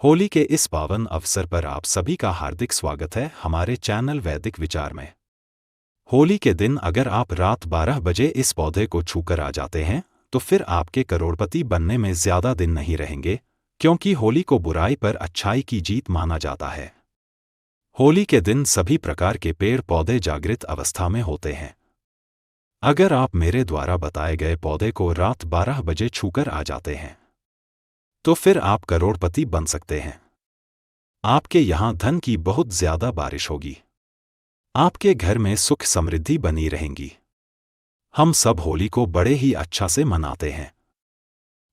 होली के इस पावन अवसर पर आप सभी का हार्दिक स्वागत है हमारे चैनल वैदिक विचार में। होली के दिन अगर आप रात 12 बजे इस पौधे को छूकर आ जाते हैं तो फिर आपके करोड़पति बनने में ज्यादा दिन नहीं रहेंगे, क्योंकि होली को बुराई पर अच्छाई की जीत माना जाता है। होली के दिन सभी प्रकार के पेड़ पौधे जागृत अवस्था में होते हैं। अगर आप मेरे द्वारा बताए गए पौधे को रात 12 बजे छूकर आ जाते हैं तो फिर आप करोड़पति बन सकते हैं। आपके यहां धन की बहुत ज्यादा बारिश होगी। आपके घर में सुख समृद्धि बनी रहेंगी। हम सब होली को बड़े ही अच्छा से मनाते हैं।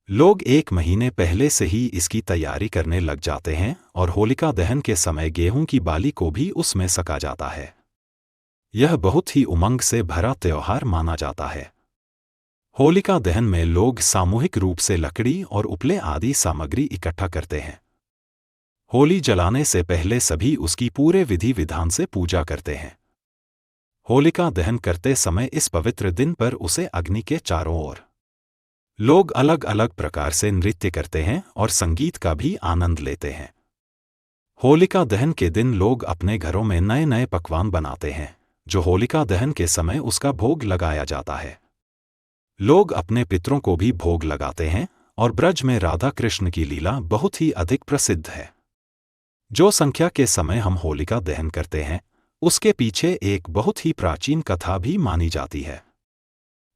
लोग 1 महीने पहले से ही इसकी तैयारी करने लग जाते हैं और होलिका दहन के समय गेहूं की बाली को भी उसमें सका जाता है। यह बहुत ही उमंग से भरा त्योहार माना जाता है। होलिका दहन में लोग सामूहिक रूप से लकड़ी और उपले आदि सामग्री इकट्ठा करते हैं। होली जलाने से पहले सभी उसकी पूरे विधि विधान से पूजा करते हैं। होलिका दहन करते समय इस पवित्र दिन पर उसे अग्नि के चारों ओर लोग अलग अलग प्रकार से नृत्य करते हैं और संगीत का भी आनंद लेते हैं। होलिका दहन के दिन लोग अपने घरों में नए नए पकवान बनाते हैं, जो होलिका दहन के समय उसका भोग लगाया जाता है। लोग अपने पितरों को भी भोग लगाते हैं और ब्रज में राधा कृष्ण की लीला बहुत ही अधिक प्रसिद्ध है। जो संख्या के समय हम होलिका दहन करते हैं उसके पीछे एक बहुत ही प्राचीन कथा भी मानी जाती है।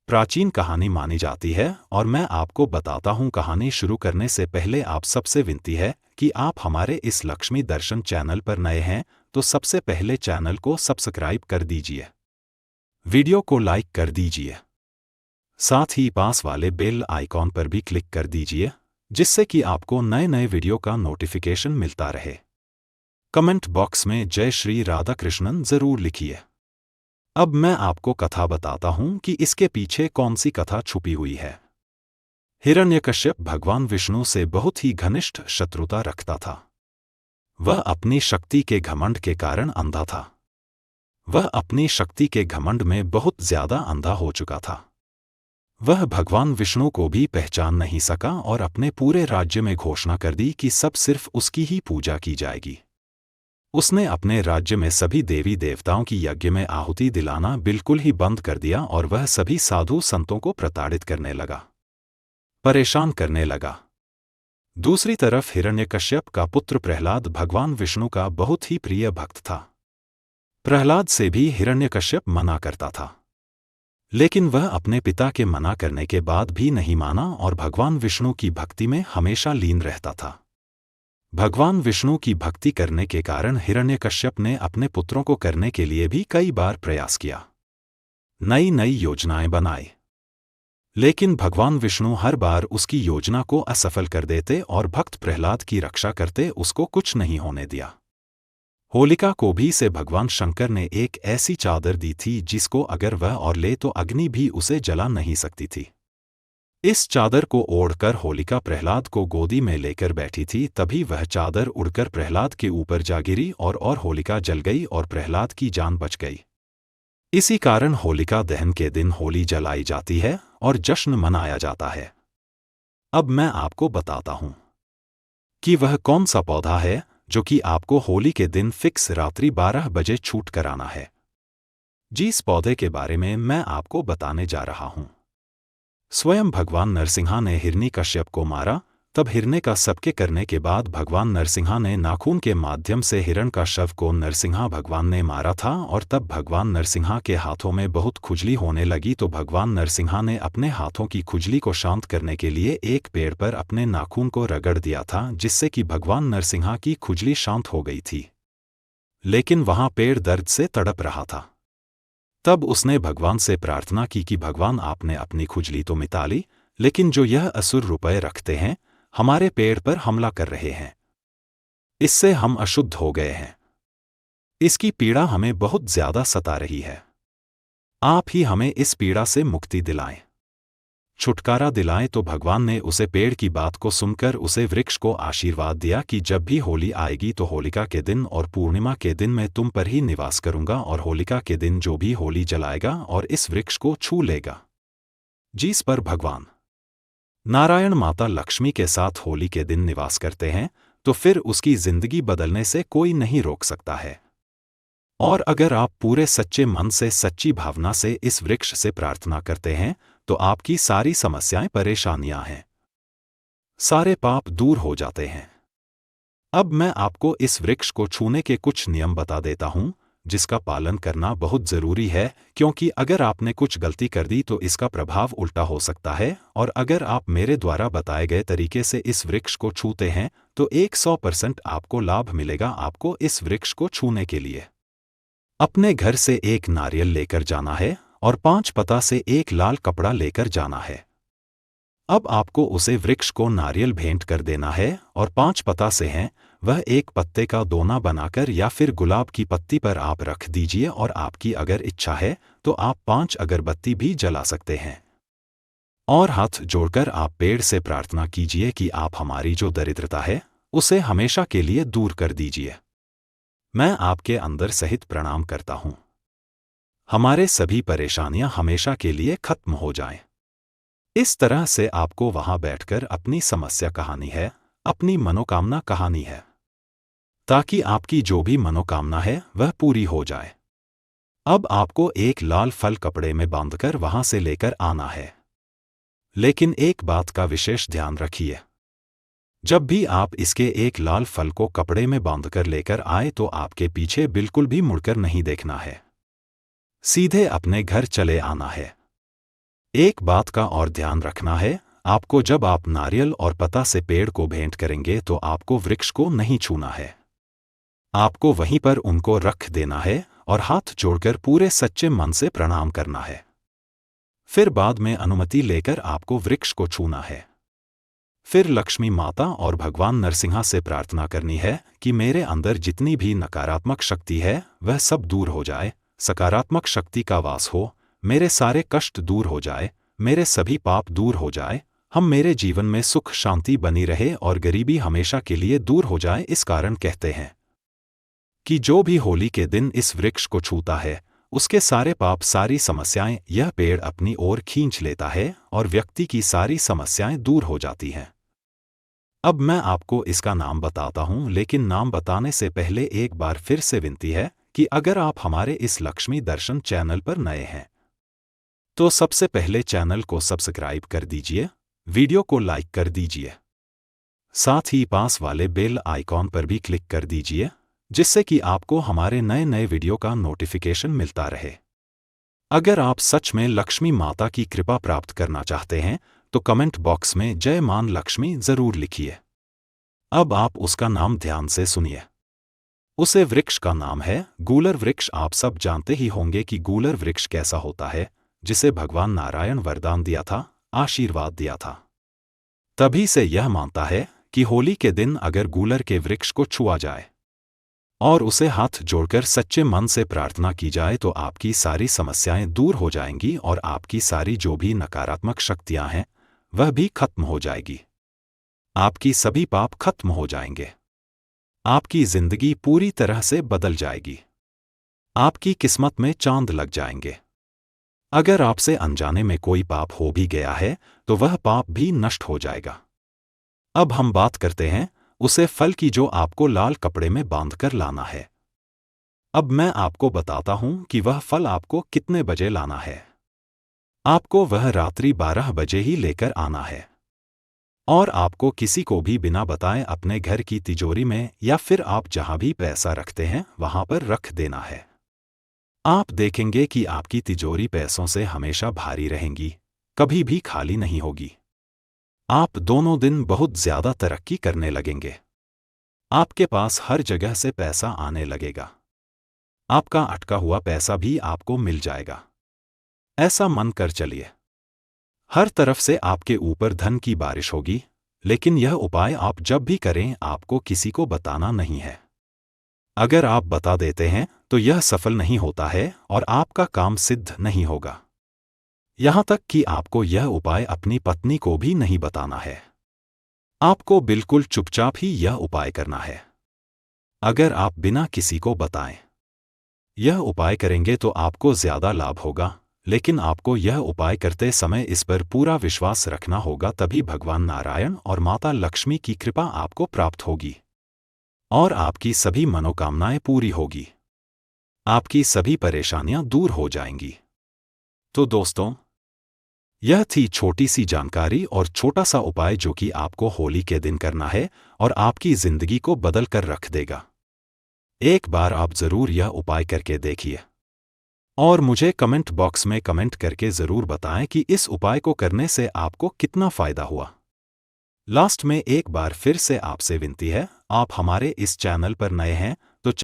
प्राचीन कहानी मानी जाती है और मैं आपको बताता हूं। कहानी शुरू करने से पहले आप सबसे विनती है कि आप हमारे इस लक्ष्मी दर्शन चैनल पर नए हैं तो सबसे पहले चैनल को सब्सक्राइब कर दीजिए, वीडियो को लाइक कर दीजिए, साथ ही पास वाले बेल आइकॉन पर भी क्लिक कर दीजिए, जिससे कि आपको नए नए वीडियो का नोटिफिकेशन मिलता रहे। कमेंट बॉक्स में जय श्री राधा कृष्णन जरूर लिखिए। अब मैं आपको कथा बताता हूं कि इसके पीछे कौन सी कथा छुपी हुई है। हिरण्यकश्यप भगवान विष्णु से बहुत ही घनिष्ठ शत्रुता रखता था। वह अपनी शक्ति के घमंड के कारण अंधा था। वह अपनी शक्ति के घमंड में बहुत ज्यादा अंधा हो चुका था। वह भगवान विष्णु को भी पहचान नहीं सका और अपने पूरे राज्य में घोषणा कर दी कि सब सिर्फ उसकी ही पूजा की जाएगी। उसने अपने राज्य में सभी देवी देवताओं की यज्ञ में आहुति दिलाना बिल्कुल ही बंद कर दिया और वह सभी साधु संतों को प्रताड़ित करने लगा, परेशान करने लगा। दूसरी तरफ हिरण्यकश्यप का पुत्र प्रहलाद भगवान विष्णु का बहुत ही प्रिय भक्त था। प्रहलाद से भी हिरण्यकश्यप मना करता था, लेकिन वह अपने पिता के मना करने के बाद भी नहीं माना और भगवान विष्णु की भक्ति में हमेशा लीन रहता था। भगवान विष्णु की भक्ति करने के कारण हिरण्यकश्यप ने अपने पुत्रों को करने के लिए भी कई बार प्रयास किया, नई नई योजनाएं बनाई, लेकिन भगवान विष्णु हर बार उसकी योजना को असफल कर देते और भक्त प्रहलाद की रक्षा करते उसको कुछ नहीं होने दिया। होलिका को भी से भगवान शंकर ने एक ऐसी चादर दी थी जिसको अगर वह और ले तो अग्नि भी उसे जला नहीं सकती थी। इस चादर को ओढ़कर होलिका प्रहलाद को गोदी में लेकर बैठी थी। तभी वह चादर उड़कर प्रहलाद के ऊपर जा गिरी और होलिका जल गई और प्रहलाद की जान बच गई। इसी कारण होलिका दहन के दिन होली जलाई जाती है और जश्न मनाया जाता है। अब मैं आपको बताता हूं कि वह कौन सा पौधा है जो कि आपको होली के दिन फिक्स रात्रि 12 बजे छूट कर आना है। जिस पौधे के बारे में मैं आपको बताने जा रहा हूं, स्वयं भगवान नरसिंहा ने हिरण्यकश्यप को मारा। तब हिरण्य का सबके करने के बाद भगवान नरसिंहा ने नाखून के माध्यम से हिरण का शव को नरसिंहा भगवान ने मारा था और तब भगवान नरसिंहा के हाथों में बहुत खुजली होने लगी तो भगवान नरसिंहा ने अपने हाथों की खुजली को शांत करने के लिए एक पेड़ पर अपने नाखून को रगड़ दिया था, जिससे कि भगवान नरसिंहा की खुजली शांत हो गई थी। लेकिन वहां पेड़ दर्द से तड़प रहा था। तब उसने भगवान से प्रार्थना की कि भगवान आपने अपनी खुजली तो मिटा ली, लेकिन जो यह असुर रुपए रखते हैं हमारे पेड़ पर हमला कर रहे हैं, इससे हम अशुद्ध हो गए हैं। इसकी पीड़ा हमें बहुत ज्यादा सता रही है। आप ही हमें इस पीड़ा से मुक्ति दिलाएं, छुटकारा दिलाएं। तो भगवान ने उसे पेड़ की बात को सुनकर उसे वृक्ष को आशीर्वाद दिया कि जब भी होली आएगी तो होलिका के दिन और पूर्णिमा के दिन मैं तुम पर ही निवास करूंगा और होलिका के दिन जो भी होली जलाएगा और इस वृक्ष को छू लेगा, जिस पर भगवान नारायण माता लक्ष्मी के साथ होली के दिन निवास करते हैं, तो फिर उसकी जिंदगी बदलने से कोई नहीं रोक सकता है। और अगर आप पूरे सच्चे मन से, सच्ची भावना से इस वृक्ष से प्रार्थना करते हैं, तो आपकी सारी समस्याएं, परेशानियां हैं, सारे पाप दूर हो जाते हैं। अब मैं आपको इस वृक्ष को छूने के कुछ नियम बता देता हूं, जिसका पालन करना बहुत जरूरी है, क्योंकि अगर आपने कुछ गलती कर दी तो इसका प्रभाव उल्टा हो सकता है। और अगर आप मेरे द्वारा बताए गए तरीके से इस वृक्ष को छूते हैं तो 100% आपको लाभ मिलेगा। आपको इस वृक्ष को छूने के लिए अपने घर से एक नारियल लेकर जाना है और 5 पत्ता से एक लाल कपड़ा लेकर जाना है। अब आपको उसे वृक्ष को नारियल भेंट कर देना है और 5 पत्ता से हैं वह एक पत्ते का दोना बनाकर या फिर गुलाब की पत्ती पर आप रख दीजिए। और आपकी अगर इच्छा है तो आप 5 अगरबत्ती भी जला सकते हैं। और हाथ जोड़कर आप पेड़ से प्रार्थना कीजिए कि आप हमारी जो दरिद्रता है उसे हमेशा के लिए दूर कर दीजिए। मैं आपके अंदर सहित प्रणाम करता हूं। हमारे सभी परेशानियां हमेशा के लिए खत्म हो जाएं। इस तरह से आपको वहां बैठकर अपनी समस्या कहानी है, अपनी मनोकामना कहानी है, ताकि आपकी जो भी मनोकामना है वह पूरी हो जाए। अब आपको एक लाल फल कपड़े में बांधकर वहां से लेकर आना है। लेकिन एक बात का विशेष ध्यान रखिए, जब भी आप इसके एक लाल फल को कपड़े में बांधकर लेकर आए तो आपके पीछे बिल्कुल भी मुड़कर नहीं देखना है, सीधे अपने घर चले आना है। एक बात का और ध्यान रखना है, आपको जब आप नारियल और पत्ता से पेड़ को भेंट करेंगे तो आपको वृक्ष को नहीं छूना है। आपको वहीं पर उनको रख देना है और हाथ जोड़कर पूरे सच्चे मन से प्रणाम करना है। फिर बाद में अनुमति लेकर आपको वृक्ष को छूना है। फिर लक्ष्मी माता और भगवान नरसिंहा से प्रार्थना करनी है कि मेरे अंदर जितनी भी नकारात्मक शक्ति है वह सब दूर हो जाए, सकारात्मक शक्ति का वास हो, मेरे सारे कष्ट दूर हो जाए, मेरे सभी पाप दूर हो जाए, हम मेरे जीवन में सुख शांति बनी रहे और गरीबी हमेशा के लिए दूर हो जाए। इस कारण कहते हैं कि जो भी होली के दिन इस वृक्ष को छूता है उसके सारे पाप, सारी समस्याएं यह पेड़ अपनी ओर खींच लेता है और व्यक्ति की सारी समस्याएं दूर हो जाती हैं। अब मैं आपको इसका नाम बताता हूं, लेकिन नाम बताने से पहले एक बार फिर से विनती है कि अगर आप हमारे इस लक्ष्मी दर्शन चैनल पर नए हैं तो सबसे पहले चैनल को सब्सक्राइब कर दीजिए, वीडियो को लाइक कर दीजिए, साथ ही पास वाले बेल आइकॉन पर भी क्लिक कर दीजिए, जिससे कि आपको हमारे नए नए वीडियो का नोटिफिकेशन मिलता रहे। अगर आप सच में लक्ष्मी माता की कृपा प्राप्त करना चाहते हैं तो कमेंट बॉक्स में जय मान लक्ष्मी जरूर लिखिए। अब आप उसका नाम ध्यान से सुनिए। उसे वृक्ष का नाम है गूलर वृक्ष। आप सब जानते ही होंगे कि गूलर वृक्ष कैसा होता है, जिसे भगवान नारायण वरदान दिया था, आशीर्वाद दिया था। तभी से यह मानता है कि होली के दिन अगर गूलर के वृक्ष को छुआ जाए और उसे हाथ जोड़कर सच्चे मन से प्रार्थना की जाए तो आपकी सारी समस्याएं दूर हो जाएंगी और आपकी सारी जो भी नकारात्मक शक्तियां हैं वह भी खत्म हो जाएगी। आपकी सभी पाप खत्म हो जाएंगे। आपकी जिंदगी पूरी तरह से बदल जाएगी। आपकी किस्मत में चांद लग जाएंगे। अगर आपसे अनजाने में कोई पाप हो भी गया है तो वह पाप भी नष्ट हो जाएगा। अब हम बात करते हैं उसे फल की, जो आपको लाल कपड़े में बांधकर लाना है। अब मैं आपको बताता हूं कि वह फल आपको कितने बजे लाना है। आपको वह रात्रि 12 बजे ही लेकर आना है और आपको किसी को भी बिना बताए अपने घर की तिजोरी में या फिर आप जहां भी पैसा रखते हैं वहां पर रख देना है। आप देखेंगे कि आपकी तिजोरी पैसों से हमेशा भारी रहेंगी, कभी भी खाली नहीं होगी। आप दोनों दिन बहुत ज्यादा तरक्की करने लगेंगे। आपके पास हर जगह से पैसा आने लगेगा। आपका अटका हुआ पैसा भी आपको मिल जाएगा। ऐसा मन कर चलिए। हर तरफ से आपके ऊपर धन की बारिश होगी। लेकिन यह उपाय आप जब भी करें आपको किसी को बताना नहीं है। अगर आप बता देते हैं तो यह सफल नहीं होता है और आपका काम सिद्ध नहीं होगा। यहां तक कि आपको यह उपाय अपनी पत्नी को भी नहीं बताना है। आपको बिल्कुल चुपचाप ही यह उपाय करना है। अगर आप बिना किसी को बताएं यह उपाय करेंगे तो आपको ज्यादा लाभ होगा, लेकिन आपको यह उपाय करते समय इस पर पूरा विश्वास रखना होगा, तभी भगवान नारायण और माता लक्ष्मी की कृपा आपको प्राप्त होगी। और आपकी सभी मनोकामनाएं पूरी होगी। आपकी सभी परेशानियां दूर हो जाएंगी। तो दोस्तों, यह थी छोटी सी जानकारी और छोटा सा उपाय जो कि आपको होली के दिन करना है और आपकी जिंदगी को बदल कर रख देगा। एक बार आप जरूर यह उपाय करके देखिए और मुझे कमेंट बॉक्स में कमेंट करके जरूर बताएं कि इस उपाय को करने से आपको कितना फायदा हुआ। लास्ट में एक बार फिर से आपसे विनती है, आप हमारे इस चैनल पर नए हैं